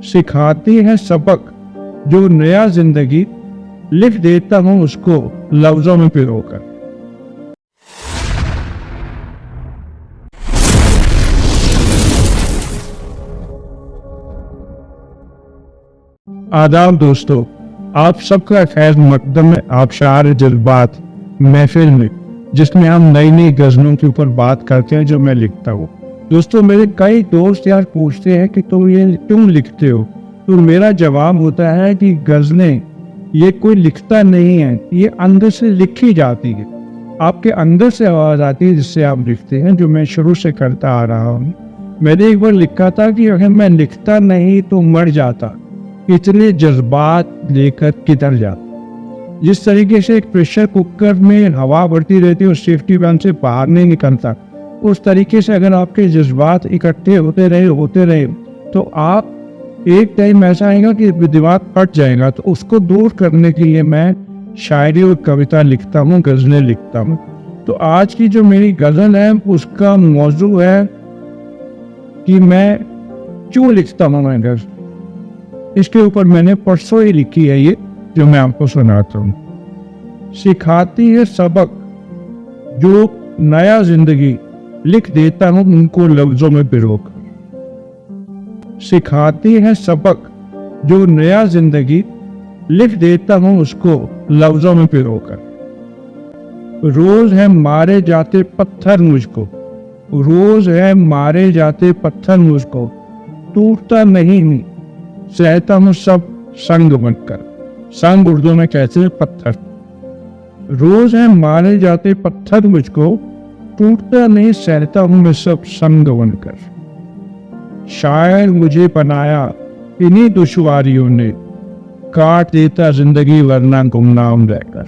सिखाती है सबक जो नया जिंदगी लिख देता हूँ उसको लफ्जों में पिरोकर। आदाब दोस्तों, आप सबका खैर मकदम में आबशार जज्बात महफिल में, जिसमें हम नई नई गज़लों के ऊपर बात करते हैं जो मैं लिखता हूँ। दोस्तों, मेरे कई दोस्त यार पूछते हैं कि तुम ये क्यों लिखते हो, तो मेरा जवाब होता है कि गज़लें ये कोई लिखता नहीं है, ये अंदर से लिखी जाती है। आपके अंदर से आवाज़ आती है जिससे आप लिखते हैं, जो मैं शुरू से करता आ रहा हूँ। मैंने एक बार लिखा था कि अगर मैं लिखता नहीं तो मर जाता, इतने जज्बात लेकर किधर जाता। जिस तरीके से एक प्रेशर कुकर में हवा बढ़ती रहती है और सेफ्टी वैन से बाहर नहीं निकलता, उस तरीके से अगर आपके जज्बात इकट्ठे होते रहे तो आप एक टाइम ऐसा आएगा कि दिमाग फट जाएगा। तो उसको दूर करने के लिए मैं शायरी और कविता लिखता हूँ, गज़लें लिखता हूँ। तो आज की जो मेरी गज़ल है उसका मौजू है कि मैं क्यों लिखता हूँ मैं गज़ल। इसके ऊपर मैंने परसों ही लिखी है ये, जो मैं आपको सुनाता हूँ। सिखाती है सबक जो नया जिंदगी लिख देता हूँ उनको लफ्जों में पिरोकर। सिखाती है सबक जो नया जिंदगी लिख देता हूँ उसको लफ्जों में पिरोकर। रोज है मारे जाते पत्थर मुझको, रोज है मारे जाते पत्थर मुझको, टूटता नहीं हूँ सहता हूँ सब संग बनकर। संग उर्दू में कहते हैं पत्थर। रोज है मारे जाते पत्थर मुझको, टूटता नहीं सहता हूँ मैं सब संग बनकर। शायर मुझे बनाया इन्हीं दुश्वारियों ने, काट देता जिंदगी वरना गुमनाम रहकर।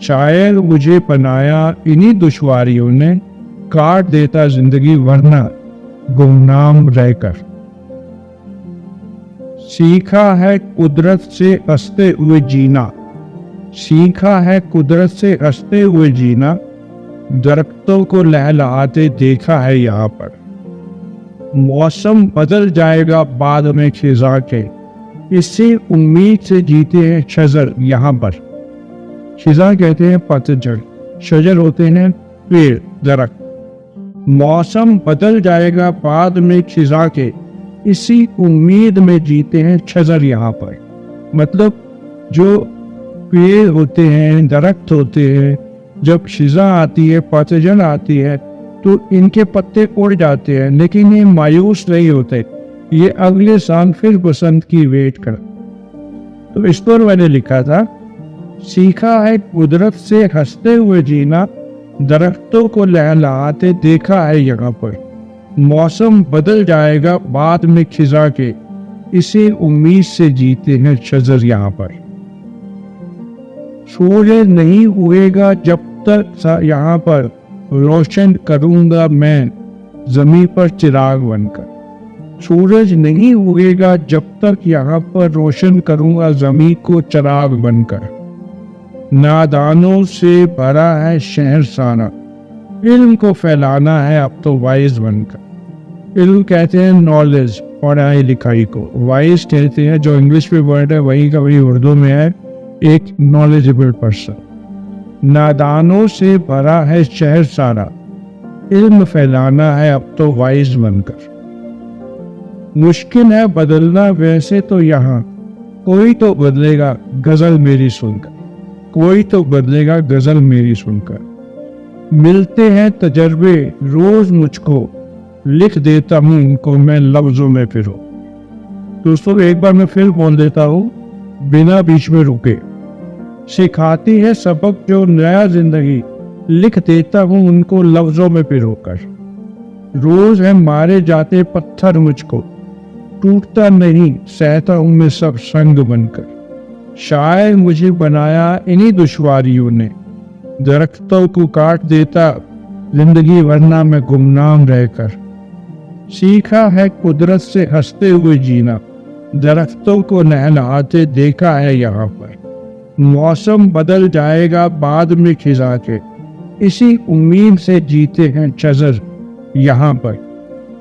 शायर मुझे बनाया इन्हीं दुश्वारियों ने, काट देता जिंदगी वरना गुमनाम रहकर। सीखा है कुदरत से हंसते हुए जीना, सीखा है कुदरत से हंसते हुए जीना, दरख्तों को लहलहाते देखा है यहाँ पर। मौसम बदल जाएगा बाद में खिजा के, इससे उम्मीद से जीते हैं शजर यहाँ पर। खिजा कहते हैं पतझड़, शजर होते हैं पेड़ दरख्त। मौसम बदल जाएगा बाद में खिजा के, इसी उम्मीद में जीते हैं शजर यहाँ पर। मतलब जो पेड़ होते हैं, दरख्त होते हैं, जब खिजा आती है, पतझड़ आती है, तो इनके पत्ते उड़ जाते हैं, लेकिन ये मायूस नहीं होते, ये अगले साल फिर बसंत की वेट कर। तो इस पर मैंने लिखा था, सीखा है कुदरत से हंसते हुए जीना, दरख्तों को लहलहाते देखा है यहाँ पर। मौसम बदल जाएगा बाद में खिजा के, इसी उम्मीद से जीते हैं शजर यहाँ पर। सूरज नहीं उगेगा जब तक यहाँ पर, रोशन करूंगा मैं जमीन पर चिराग बनकर। सूरज नहीं उगेगा जब तक यहाँ पर, रोशन करूंगा जमीन को चिराग बनकर। नादानों से भरा है शहर सारा, इल्म को फैलाना है अब तो वाइज बनकर। इल्म कहते हैं नॉलेज, पढ़ाई लिखाई को। वाइज कहते हैं, जो इंग्लिश में वर्ड है वही का वही उर्दू में है, एक नॉलेजेबल पर्सन। नादानों से भरा है शहर सारा, इल्म फैलाना है अब तो वाइज बनकर। मुश्किल है बदलना वैसे तो यहाँ, कोई तो बदलेगा गजल मेरी सुनकर। कोई तो बदलेगा गजल मेरी सुनकर। मिलते हैं तजर्बे रोज मुझको, लिख देता हूँ उनको मैं लफ्जों में फिरो। दोस्तों, एक बार मैं फिर बोल देता हूँ बिना बीच में रुके। सिखाती है सबक जो नया जिंदगी, लिख देता हूँ उनको लफ्जों में पिरोकर। रोज है मारे जाते पत्थर मुझको, टूटता नहीं सहता हूँ मैं सब संग बनकर। शायर मुझे बनाया इन्हीं दुश्वारियों ने, दरख्तों को काट देता जिंदगी वरना मैं गुमनाम रहकर। सीखा है कुदरत से हंसते हुए जीना, दरख्तों को नहलाते देखा है यहाँ पर। मौसम बदल जाएगा बाद में खिजा के, इसी उम्मीद से जीते हैं शजर यहाँ पर।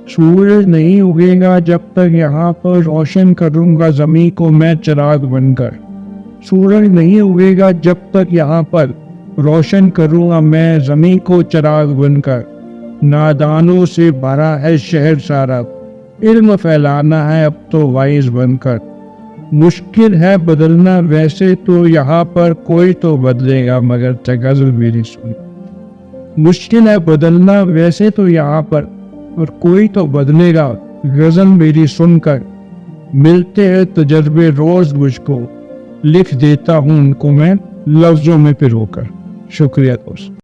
सूरज नहीं उगेगा जब तक यहाँ पर रोशन करूंगा जमीन को मैं चिराग बनकर। सूरज नहीं उगेगा जब तक यहाँ पर रोशन करूंगा मैं जमीन को चिराग बनकर। नादानों से भरा है शहर सारा, इल्म फैलाना है अब तो वाइज बनकर। मुश्किल है बदलना वैसे तो यहाँ पर कोई तो बदलेगा मगर गजल मेरी सुन। मुश्किल है बदलना वैसे तो यहाँ पर और कोई तो बदलेगा गजल मेरी सुनकर। मिलते हैं तजर्बे रोज मुझको, लिख देता हूँ उनको मैं लफ्जों में पिरोकर। शुक्रिया दोस्त।